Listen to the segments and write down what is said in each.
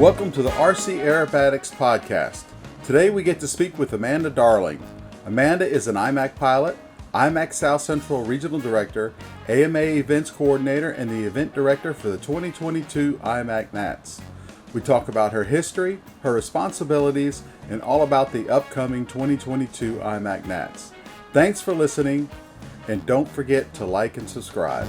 Welcome to the RC Aerobatics podcast. Today we get to speak with Amanda Darling. Amanda is an IMAC pilot, IMAC South Central Regional Director, AMA Events Coordinator, and the Event Director for the 2022 IMAC Nats. We talk about her history, her responsibilities, and all about the upcoming 2022 IMAC Nats. Thanks for listening, and don't forget to like and subscribe.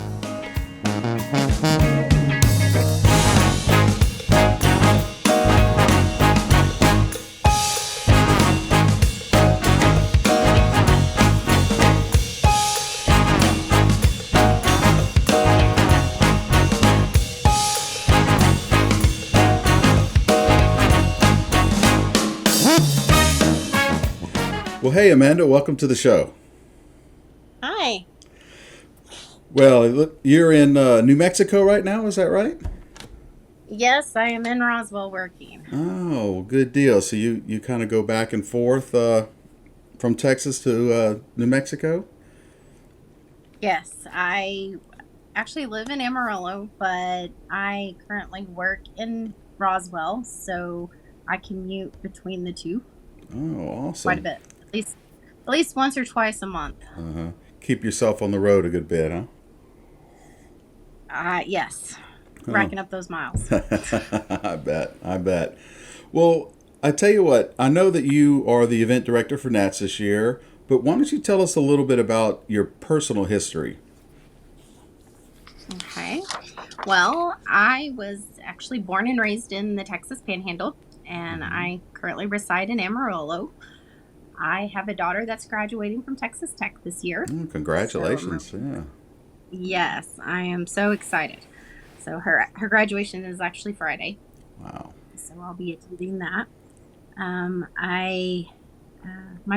Well, hey, Amanda, welcome to the show. Hi. Well, you're in New Mexico right now, is that right? Yes, I am in Roswell working. Oh, good deal. So you kind of go back and forth from Texas to New Mexico? Yes, I actually live in Amarillo, but I currently work in Roswell, so I commute between the two. Oh, awesome. Quite a bit. At least once or twice a month. Uh-huh. Keep yourself on the road a good bit, huh? Yes. Racking up those miles. I bet. Well, I tell you what, I know that you are the event director for Nats this year, but why don't you tell us a little bit about your personal history? Okay. Well, I was actually born and raised in the Texas Panhandle, and I currently reside in Amarillo. I have a daughter that's graduating from Texas Tech this year. Congratulations. Yes, I am so excited. So her graduation is actually Friday. Wow. So I'll be attending that. My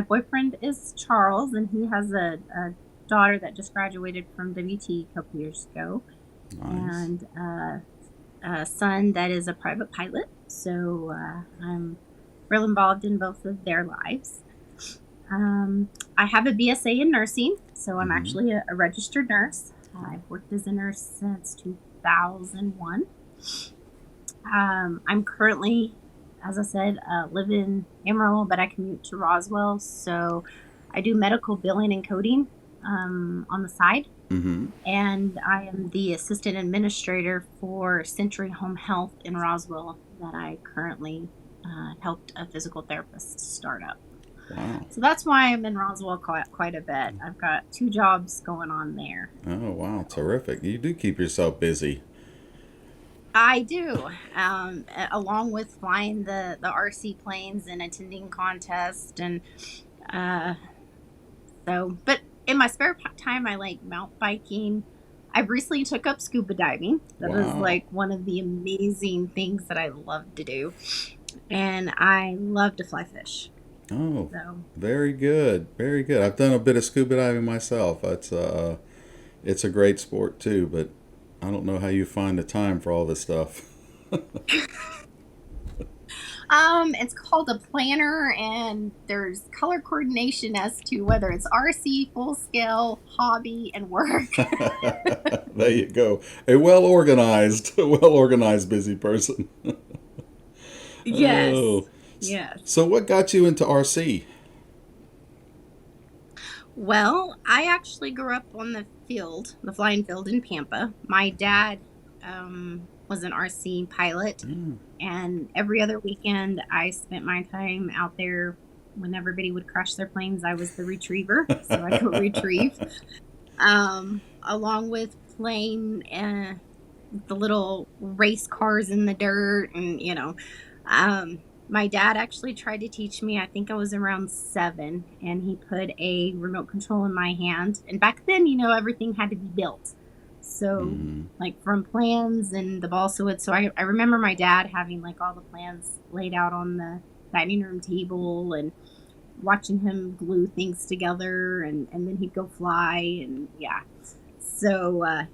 boyfriend is Charles, and he has a daughter that just graduated from WT a couple years ago. Nice. And a son that is a private pilot. So I'm real involved in both of their lives. I have a BSA in nursing, so I'm actually a registered nurse. I've worked as a nurse since 2001. I'm currently, as I said, live in Amarillo, but I commute to Roswell, so I do medical billing and coding on the side. And I am the assistant administrator for Century Home Health in Roswell that I currently helped a physical therapist start up. Wow. So that's why I'm in Roswell quite a bit. I've got 2 jobs going on there. Oh, wow. Terrific. You do keep yourself busy. I do, along with flying the RC planes and attending contests. And but in my spare time, I like mountain biking. I recently took up scuba diving. That is like one of the amazing things that I love to do. And I love to fly fish. Oh, very good. Very good. I've done a bit of scuba diving myself. It's a great sport too, but I don't know how you find the time for all this stuff. It's called a planner, and there's color coordination as to whether it's RC, full scale, hobby, and work. There you go. A well-organized busy person. Yes. Oh. Yes. So what got you into RC? Well, I actually grew up on the flying field in Pampa. My dad was an RC pilot, and every other weekend I spent my time out there. When everybody would crash their planes, I was the retriever, so I go retrieve. Along with playing the little race cars in the dirt, and my dad actually tried to teach me. I think I was around 7, and he put a remote control in my hand. And back then, everything had to be built. So, like from plans and the balsa wood. So I remember my dad having like all the plans laid out on the dining room table and watching him glue things together. And then he'd go fly. And yeah. So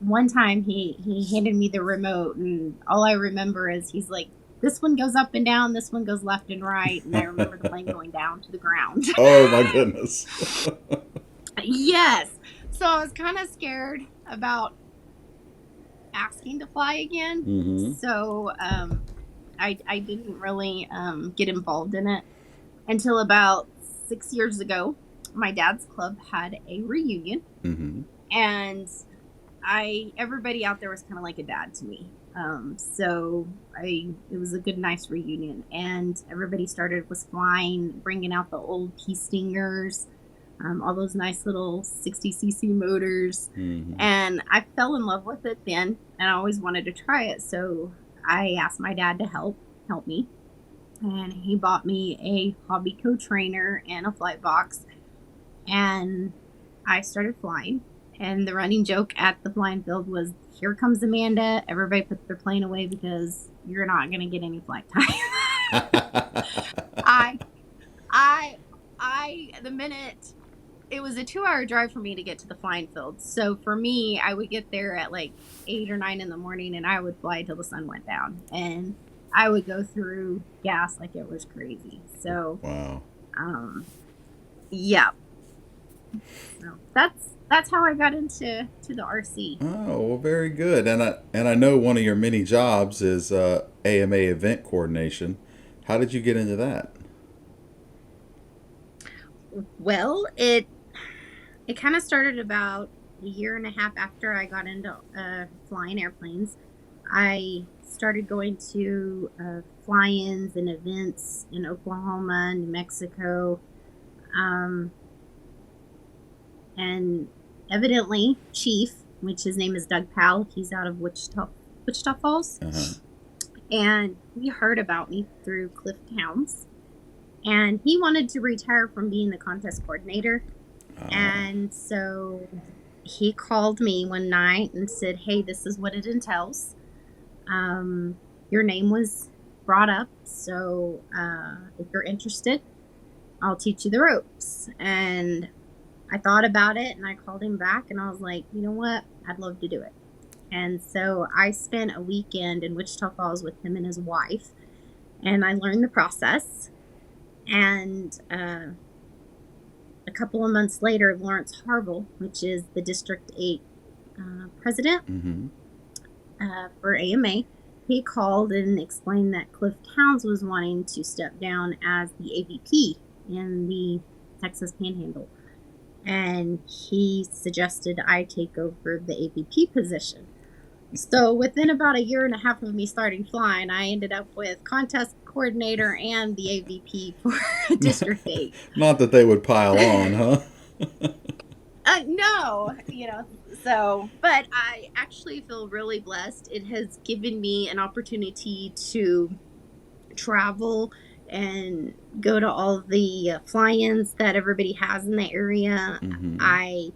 one time he handed me the remote, and all I remember is he's like, this one goes up and down, this one goes left and right, and I remember the plane going down to the ground. Oh, my goodness. Yes. So I was kind of scared about asking to fly again. So I didn't really get involved in it until about 6 years ago. My dad's club had a reunion, Mm-hmm. and everybody out there was kind of like a dad to me. So it was a good, nice reunion, and everybody was flying, bringing out the old P Stingers, all those nice little 60cc motors, Mm-hmm. and I fell in love with it then, and I always wanted to try it. So I asked my dad to help me, and he bought me a hobby co-trainer and a flight box, and I started flying. And the running joke at the flying field was, "Here comes Amanda. Everybody puts their plane away because you're not going to get any flight time." I, the minute it was a 2-hour drive for me to get to the flying field. So for me, I would get there at like 8 or 9 in the morning, and I would fly till the sun went down. And I would go through gas like it was crazy. So, Wow. Yeah. So that's how I got into the RC. Oh, well, very good. And I know one of your many jobs is AMA event coordination. How did you get into that? Well, it kind of started about a year and a half after I got into flying airplanes. I started going to fly-ins and events in Oklahoma, New Mexico, and evidently Chief, which his name is Doug Powell, he's out of Wichita Falls, Uh-huh. and he heard about me through Cliff Towns, and he wanted to retire from being the contest coordinator. And so he called me one night and said, "Hey, this is what it entails. Your name was brought up, so if you're interested, I'll teach you the ropes." And I thought about it, and I called him back, and I was like, you know what? I'd love to do it. And so I spent a weekend in Wichita Falls with him and his wife, and I learned the process. And a couple of months later, Lawrence Harville, which is the District 8 president Mm-hmm. for AMA, he called and explained that Cliff Towns was wanting to step down as the AVP in the Texas Panhandle. And he suggested I take over the AVP position. So within about a year and a half of me starting flying, I ended up with contest coordinator and the AVP for District 8. Not that they would pile on, huh? No, but I actually feel really blessed. It has given me an opportunity to travel and go to all the fly-ins that everybody has in the area. Mm-hmm. I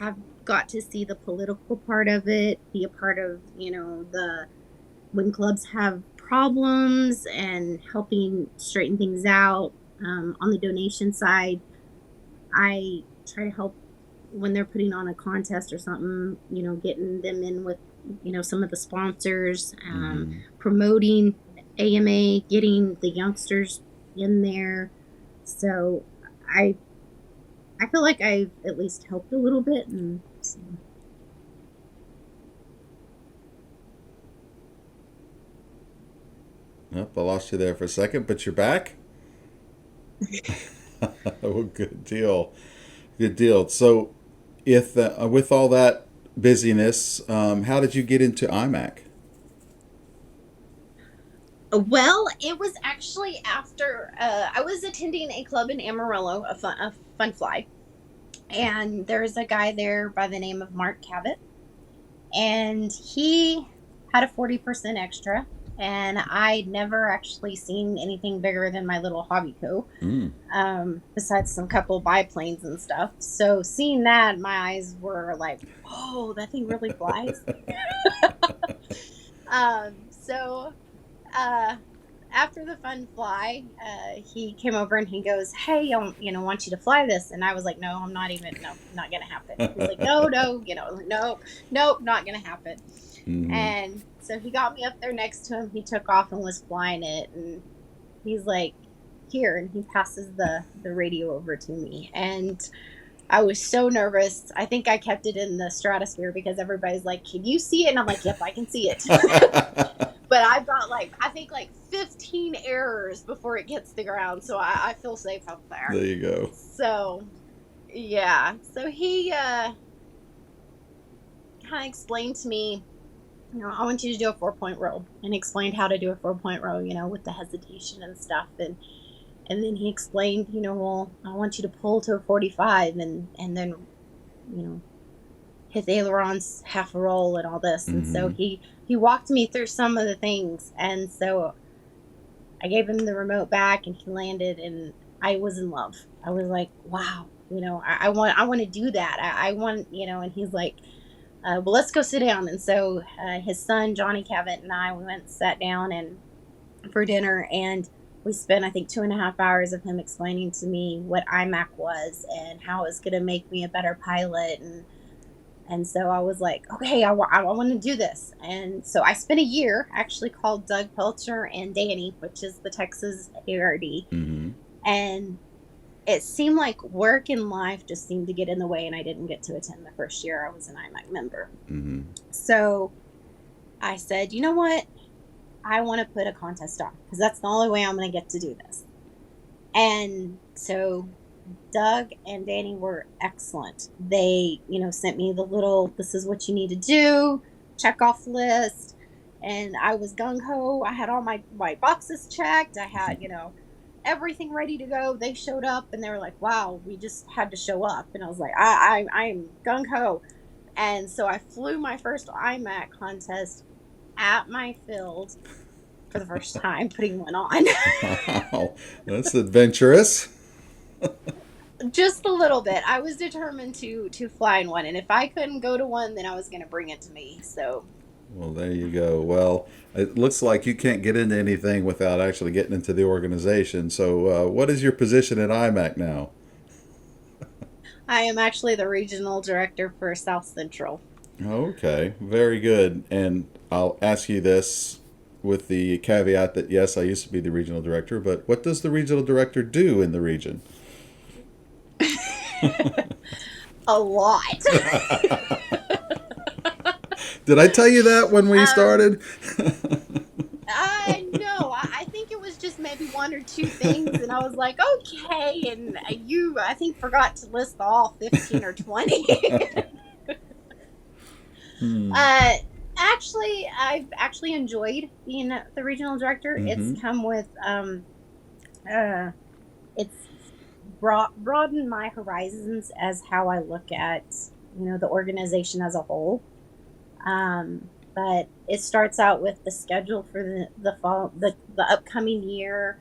have got to see the political part of it, be a part of, when clubs have problems and helping straighten things out. On the donation side, I try to help when they're putting on a contest or something, getting them in with, some of the sponsors, promoting AMA, getting the youngsters in there. So I feel like I've at least helped a little bit. And so. Nope, I lost you there for a second, but you're back. Oh, good deal. Good deal. So, if with all that busyness, how did you get into IMAC? Well, it was actually after I was attending a club in Amarillo, a fun fly, and there's a guy there by the name of Mark Cabot, and he had a 40% extra, and I'd never actually seen anything bigger than my little hobby co, besides some couple biplanes and stuff. So seeing that, my eyes were like, "Whoa, that thing really flies!" So after the fun fly, he came over and he goes, "Hey, I want you to fly this." And I was like, "No, not gonna happen." He's like, "No, nope, not gonna happen." Mm-hmm. And so he got me up there next to him. He took off and was flying it, and he's like, "Here," and he passes the radio over to me, and I was so nervous. I think I kept it in the stratosphere because everybody's like, "Can you see it?" And I'm like, "Yep, I can see it." But I've got I think 15 errors before it gets to the ground, so I feel safe up there. There you go. So yeah, so he kind of explained to me, I want you to do a 4-point roll, and explained how to do a 4-point roll, with the hesitation and stuff, and then he explained, well, I want you to pull to a 45, and then hit the ailerons half a roll and all this. And so he walked me through some of the things, and so I gave him the remote back, and he landed, and I was in love. I was like, wow, I want to do that. I want, and he's like, well, let's go sit down. And so his son Johnny Cavett and we went and sat down and for dinner, and we spent, I think, 2.5 hours of him explaining to me what IMAC was and how it was going to make me a better pilot. And so I was like, okay, I want to do this. And so I spent a year, actually called Doug Pelcher and Danny, which is the Texas ARD. And it seemed like work and life just seemed to get in the way, and I didn't get to attend the first year I was an IMAC member. So I said, you know what? I want to put a contest on, because that's the only way I'm going to get to do this. And so Doug and Danny were excellent. They, sent me the little, this is what you need to do, check off list. And I was gung-ho. I had all my boxes checked. I had, everything ready to go. They showed up, and they were like, wow, we just had to show up. And I was like, I'm gung-ho. And so I flew my first IMAC contest at my field for the first time, putting one on. Wow, that's adventurous. Just a little bit. I was determined to fly in one, and if I couldn't go to one, then I was going to bring it to me. So, well, there you go. Well, it looks like you can't get into anything without actually getting into the organization. So, what is your position at IMAC now? I am actually the regional director for South Central. Okay, very good. And I'll ask you this with the caveat that, yes, I used to be the regional director, but what does the regional director do in the region? A lot. Did I tell you that when we started? No, I think it was just maybe 1 or 2 things, and I was like, okay, and you, I think, forgot to list all 15 or 20. Actually, I've actually enjoyed being the regional director. It's come with, it's broadened my horizons as how I look at, the organization as a whole. But it starts out with the schedule for the upcoming year,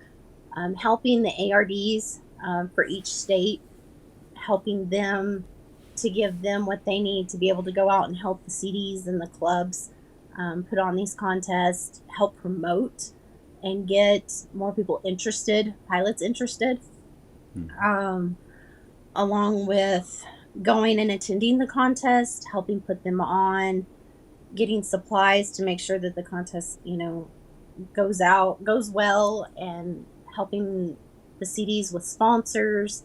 helping the ARDs for each state, helping them to give them what they need to be able to go out and help the CDs and the clubs put on these contests, help promote and get more people interested, pilots interested, along with going and attending the contest, helping put them on, getting supplies to make sure that the contest, goes well, and helping the CDs with sponsors,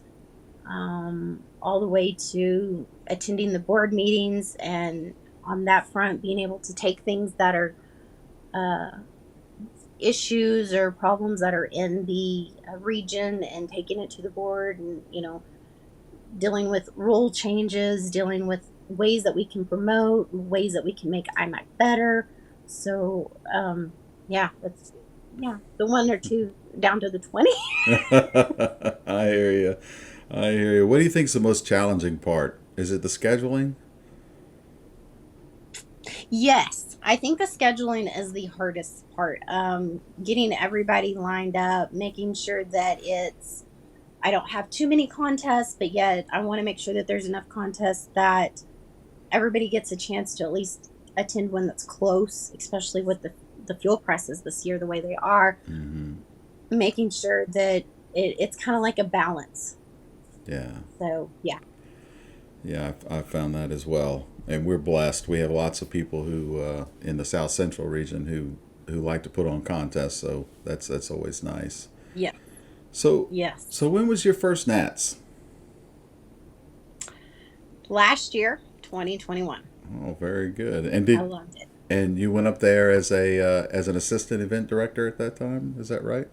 all the way to attending the board meetings, and on that front, being able to take things that are issues or problems that are in the region and taking it to the board, and dealing with rule changes, dealing with ways that we can promote, ways that we can make IMAC better. So the 1 or 2 down to the 20. I hear you. What do you think is the most challenging part? Is it the scheduling? Yes, I think the scheduling is the hardest part. Getting everybody lined up, making sure that I don't have too many contests, but yet I want to make sure that there's enough contests that everybody gets a chance to at least attend one that's close, especially with the fuel prices this year the way they are. Making sure that it's kind of like a balance. Yeah. So, yeah. Yeah, I've found that as well. And we're blessed. We have lots of people who in the South Central region who like to put on contests, so that's always nice. Yeah. So yes. So when was your first Nats? Last year, 2021. Oh, very good. And I loved it. And you went up there as an assistant event director at that time. Is that right?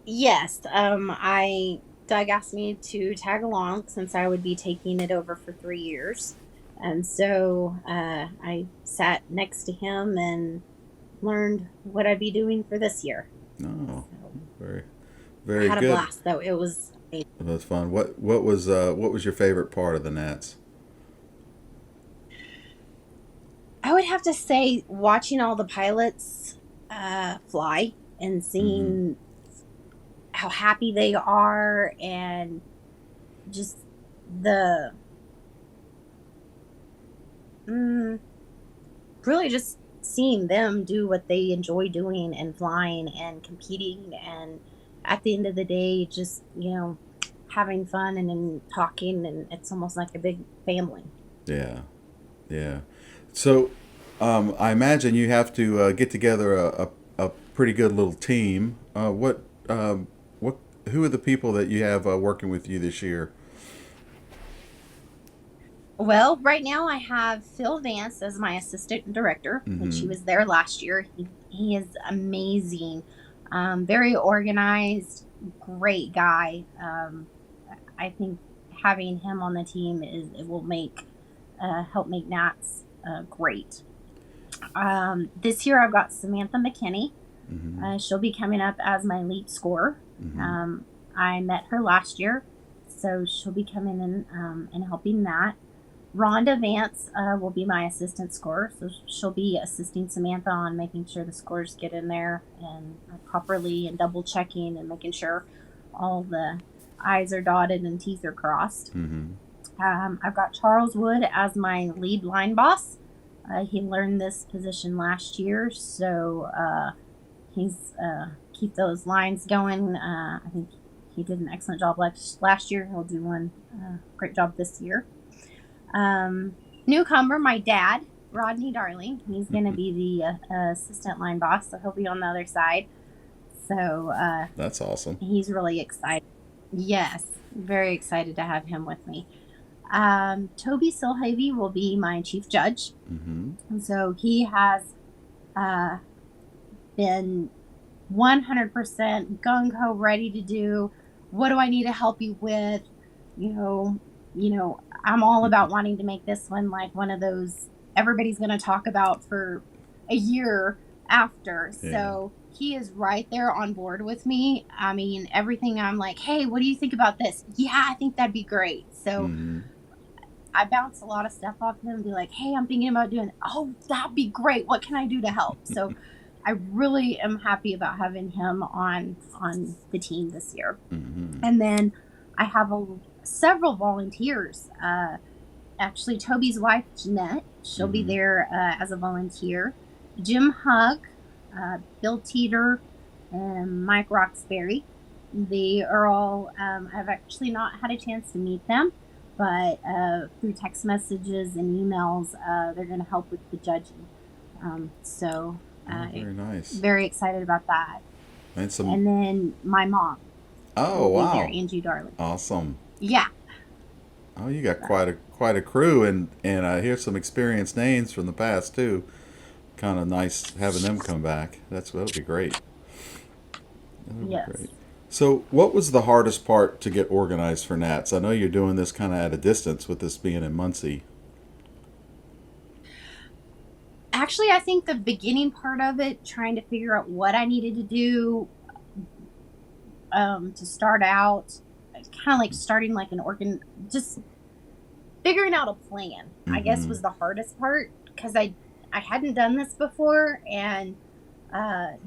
Yes, Doug asked me to tag along since I would be taking it over for 3 years, and so I sat next to him and learned what I'd be doing for this year. No, So very I very had a good. blast, though. It was That's fun. What was your favorite part of the Nats? I would have to say watching all the pilots fly and Mm-hmm. seeing how happy they are and just the mm, really just seeing them do what they enjoy doing and flying and competing, and at the end of the day just having fun and talking, and it's almost like a big family. Yeah, yeah. So, I imagine you have to get together a pretty good little team. What who are the people that you have working with you this year? Well, right now I have Phil Vance as my assistant director, which he Mm-hmm. was there last year. He is amazing, very organized, great guy. I think having him on the team is it will make help make Nats great. This year I've got Samantha McKinney. Mm-hmm. She'll be coming up as my lead scorer. Mm-hmm. I met her last year, so she'll be coming in and helping that. Rhonda Vance will be my assistant scorer, so she'll be assisting Samantha on making sure the scores get in there and properly, and double checking and making sure all the I's are dotted and T's are crossed. Mm-hmm. I've got Charles Wood as my lead line boss. He learned this position last year, so he's keep those lines going. I think he did an excellent job last year. He'll do one great job this year. Newcomer, my dad, Rodney Darling. He's going to be the assistant line boss, so he'll be on the other side. So That's awesome. he's really excited. Yes, very excited to have him with me. Toby Silhavy will be my chief judge. Mm-hmm. And so he has uh, been 100% gung ho, ready to do. What do I need to help you with? You know, I'm all about wanting to make this one like one of those everybody's going to talk about for a year after. Yeah. So he is right there on board with me. I mean, everything I'm like, hey, what do you think about this? Yeah, I think that'd be great. So Mm-hmm. I bounce a lot of stuff off him and be like, hey, I'm thinking about doing, oh, that'd be great. What can I do to help? So I really am happy about having him on the team this year. Mm-hmm. And then I have several volunteers. Actually, Toby's wife, Jeanette, she'll be Mm-hmm. there as a volunteer. Jim Hug, Bill Teeter, and Mike Roxbury. They are all, I've actually not had a chance to meet them, but through text messages and emails, they're going to help with the judging. So Oh, very nice. very excited about that. And some. And then my mom Oh, will be there, wow. Angie Darling. Awesome. Yeah. Oh, you got quite a crew, and I hear some experienced names from the past too. Kind of nice having them come back. That'll be great. That'll be Yes. great. So, what was the hardest part to get organized for Nats? I know you're doing this kind of at a distance with this being in Muncie. Actually, I think the beginning part of it, trying to figure out what I needed to do to start out, kind of like starting like just figuring out a plan, I guess, Mm-hmm. was the hardest part, because I hadn't done this before, and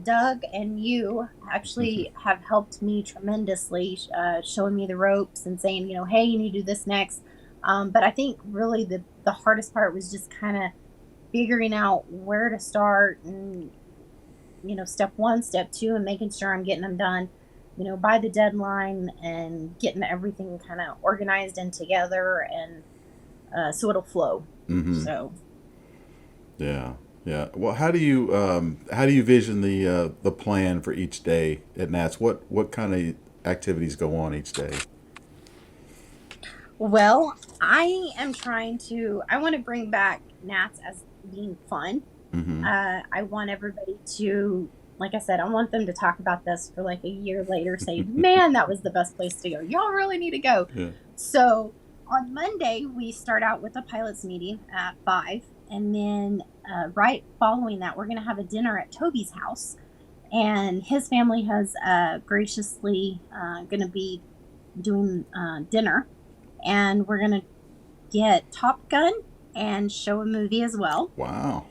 Doug and you actually have helped me tremendously, showing me the ropes and saying, hey, you need to do this next. But I think really the hardest part was just kind of figuring out where to start, and step one, step two, and making sure I'm getting them done by the deadline, and getting everything kind of organized and together, and so it'll flow. Mm-hmm. So Yeah. Yeah. Well, how do you vision the plan for each day at Nats? What kind of activities go on each day? well, I want to bring back Nats as being fun. Mm-hmm. I want everybody to, like I said, I want them to talk about this for like a year later, say, man, that was the best place to go. Y'all really need to go. Yeah. So on Monday, we start out with a pilots meeting at 5. And then right following that, we're going to have a dinner at Toby's house. And his family has graciously going to be doing dinner. And we're going to get Top Gun and show a movie as well. Wow.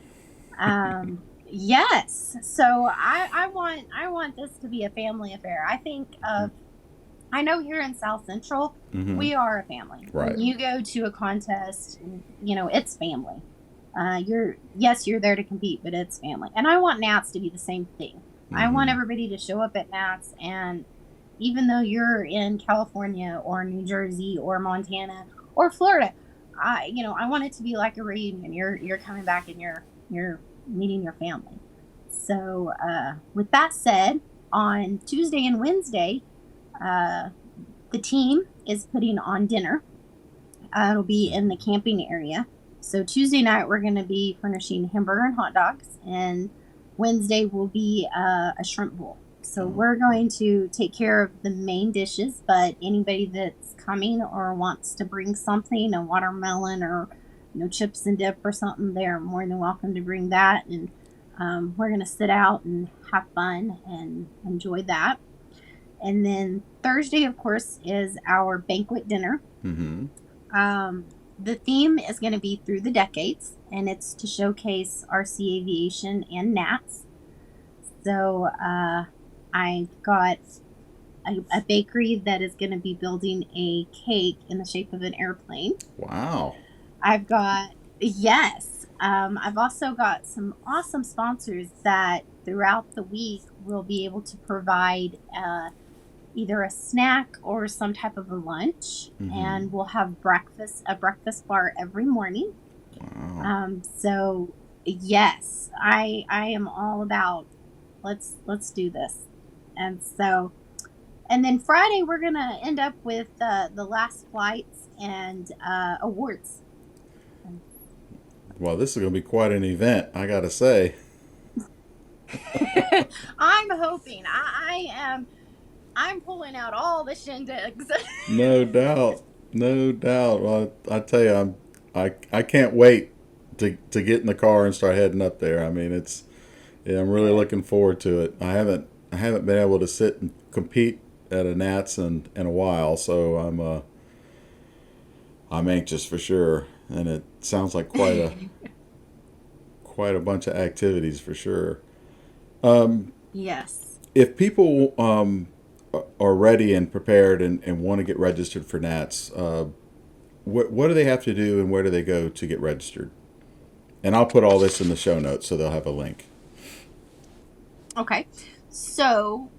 Yes. So I want this to be a family affair. I think I know here in South Central, Mm-hmm. we are a family. Right. When you go to a contest, it's family. You're there to compete, but it's family. And I want Nats to be the same thing. Mm-hmm. I want everybody to show up at Nats, and even though you're in California or New Jersey or Montana or Florida, I want it to be like a reunion. You're coming back and you're meeting your family. So with that said, on Tuesday and Wednesday, the team is putting on dinner. It'll be in the camping area. So Tuesday night, we're going to be furnishing hamburger and hot dogs. And Wednesday will be a shrimp bowl. So we're going to take care of the main dishes. But anybody that's coming or wants to bring something, a watermelon or chips and dip or something, they're more than welcome to bring that. And we're going to sit out and have fun and enjoy that. And then Thursday, of course, is our banquet dinner. Mm-hmm. The theme is going to be Through the Decades, and it's to showcase RC Aviation and Nats. So I got a bakery that is going to be building a cake in the shape of an airplane. Wow. I've also got some awesome sponsors that throughout the week will be able to provide either a snack or some type of a lunch. Mm-hmm. And we'll have a breakfast bar every morning. Wow. So yes, I am all about let's do this. And then Friday we're gonna end up with the last flights and awards. Well, this is going to be quite an event, I got to say. I'm hoping. I'm pulling out all the shindigs. No doubt. Well, I tell you, I can't wait to get in the car and start heading up there. I mean, I'm really looking forward to it. I haven't been able to sit and compete at a Nats in a while, so I'm anxious for sure. And it sounds like quite a bunch of activities for sure. Yes. If people are ready and prepared and want to get registered for Nats, what do they have to do and where do they go to get registered? And I'll put all this in the show notes so they'll have a link. Okay. So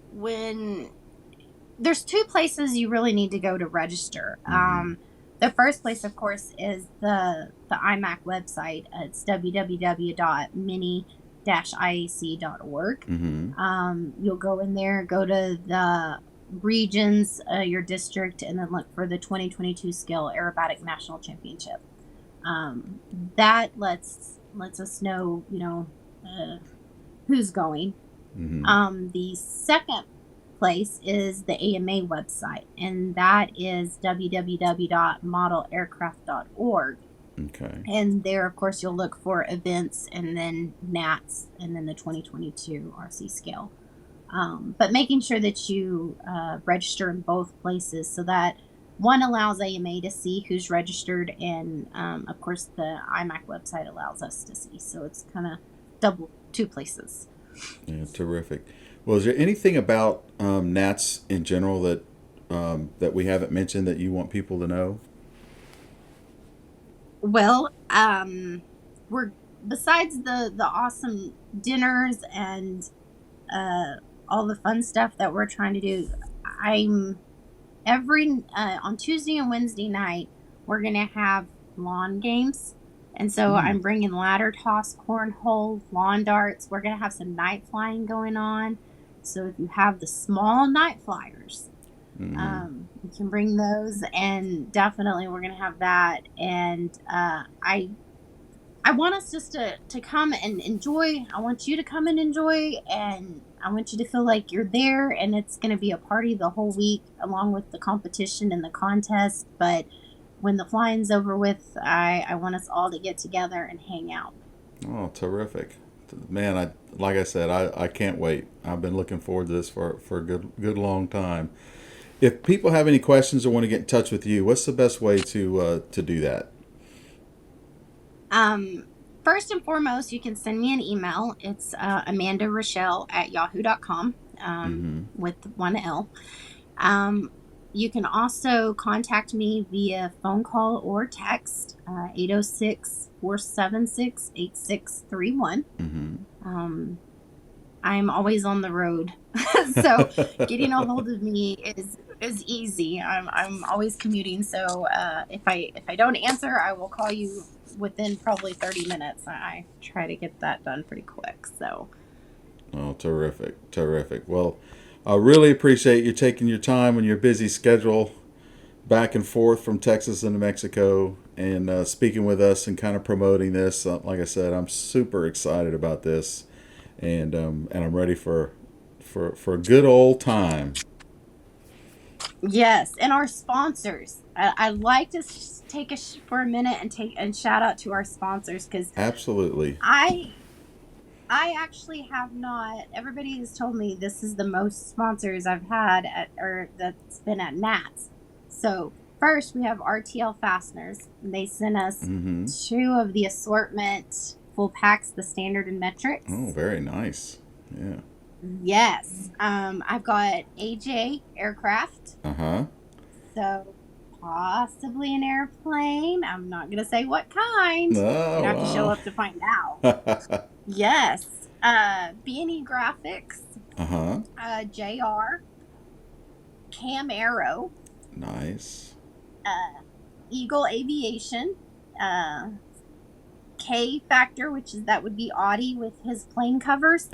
there's 2 places you really need to go to register. Mm-hmm. The first place, of course, is the IMAC website. It's www.mini-iac.org. Mm-hmm. You'll go in there, go to the regions, your district, and then look for the 2022 Scale Aerobatic National Championship. That lets us know, who's going. Mm-hmm. The second place is the AMA website, and that is www.modelaircraft.org. Okay. And there, of course, you'll look for events and then Nats and then the 2022 RC scale. But making sure that you register in both places so that one allows AMA to see who's registered, and of course the IMAC website allows us to see. So it's kind of 2 places. Yeah, terrific. Well, is there anything about Nats in general that we haven't mentioned that you want people to know? Well, we're besides the awesome dinners and all the fun stuff that we're trying to do. On Tuesday and Wednesday night, we're gonna have lawn games. And so I'm bringing ladder toss, cornhole, lawn darts. We're going to have some night flying going on. So if you have the small night flyers, you can bring those. And definitely we're going to have that. And I want us just to come and enjoy. I want you to come and enjoy, and I want you to feel like you're there, and it's going to be a party the whole week along with the competition and the contest. But when the flying's over with, I want us all to get together and hang out. Oh, terrific. Man, like I said, I can't wait. I've been looking forward to this for a good long time. If people have any questions or want to get in touch with you, what's the best way to do that? First and foremost, you can send me an email. It's amandarochelle@yahoo.com with one L. You can also contact me via phone call or text, 806-476-8631. I'm always on the road, so getting a hold of me is easy. I'm always commuting, so if I don't answer, I will call you within probably 30 minutes. I try to get that done pretty quick. So. Oh, terrific. Well, I really appreciate you taking your time on your busy schedule back and forth from Texas and New Mexico and speaking with us and kind of promoting this. Like I said, I'm super excited about this, and I'm ready for a good old time. Yes, and our sponsors. I'd like to take for a minute and shout out to our sponsors, because absolutely. I actually have not. Everybody has told me this is the most sponsors I've had that's been at Nats. So first we have RTL Fasteners. They sent us 2 of the assortment full packs, the standard and metrics. Oh, very nice. Yeah. Yes. I've got AJ Aircraft. So possibly an airplane. I'm not going to say what kind. You have to show up to find out. Yes. B&E Graphics. JR. Cam Aero. Nice. Eagle Aviation. K Factor, that would be Audi with his plane covers.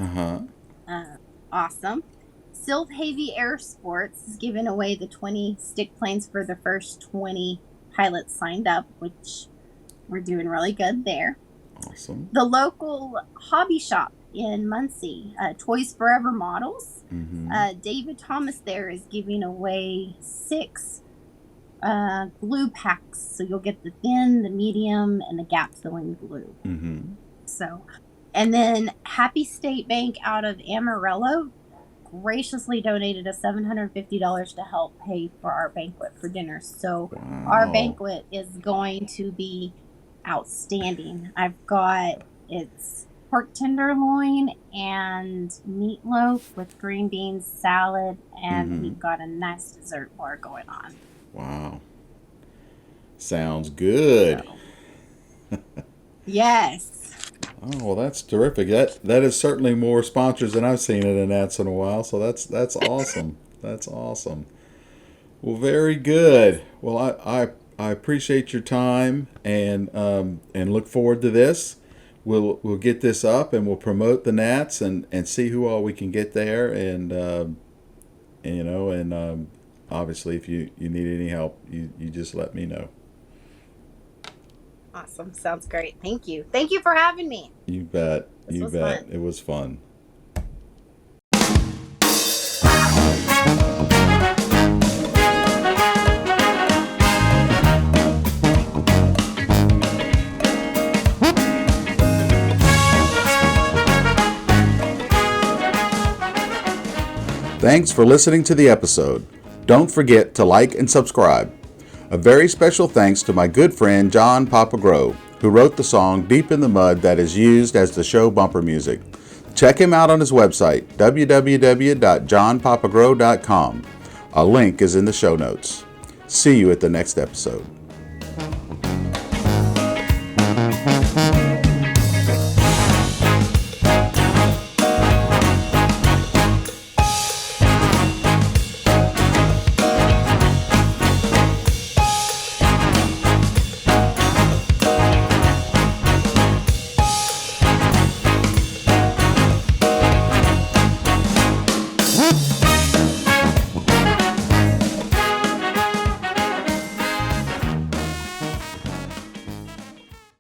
Awesome. Sylph Heavy Air Sports is giving away the 20 stick planes for the first 20 pilots signed up, which we're doing really good there. Awesome. The local hobby shop in Muncie, Toys Forever Models. David Thomas there is giving away 6 glue packs, so you'll get the thin, the medium, and the gap filling glue. So, and then Happy State Bank out of Amarillo graciously donated us $750 to help pay for our banquet for dinner. So our banquet is going to be outstanding. It's pork tenderloin and meatloaf with green beans, salad, and we've got a nice dessert bar going on. Wow. Sounds good. So. Yes. Oh, well, that's terrific. That is certainly more sponsors than I've seen in Nats in a while. So that's awesome. That's awesome. Well, very good. Well, I appreciate your time and look forward to this. We'll get this up and we'll promote the Nats and see who all we can get there and obviously if you need any help, you just let me know. Awesome. Sounds great. Thank you. Thank you for having me. You bet. You bet. Fun. It was fun. Thanks for listening to the episode. Don't forget to like and subscribe. A very special thanks to my good friend John Gros, who wrote the song Deep in the Mud that is used as the show bumper music. Check him out on his website, www.johnpapagros.com. A link is in the show notes. See you at the next episode.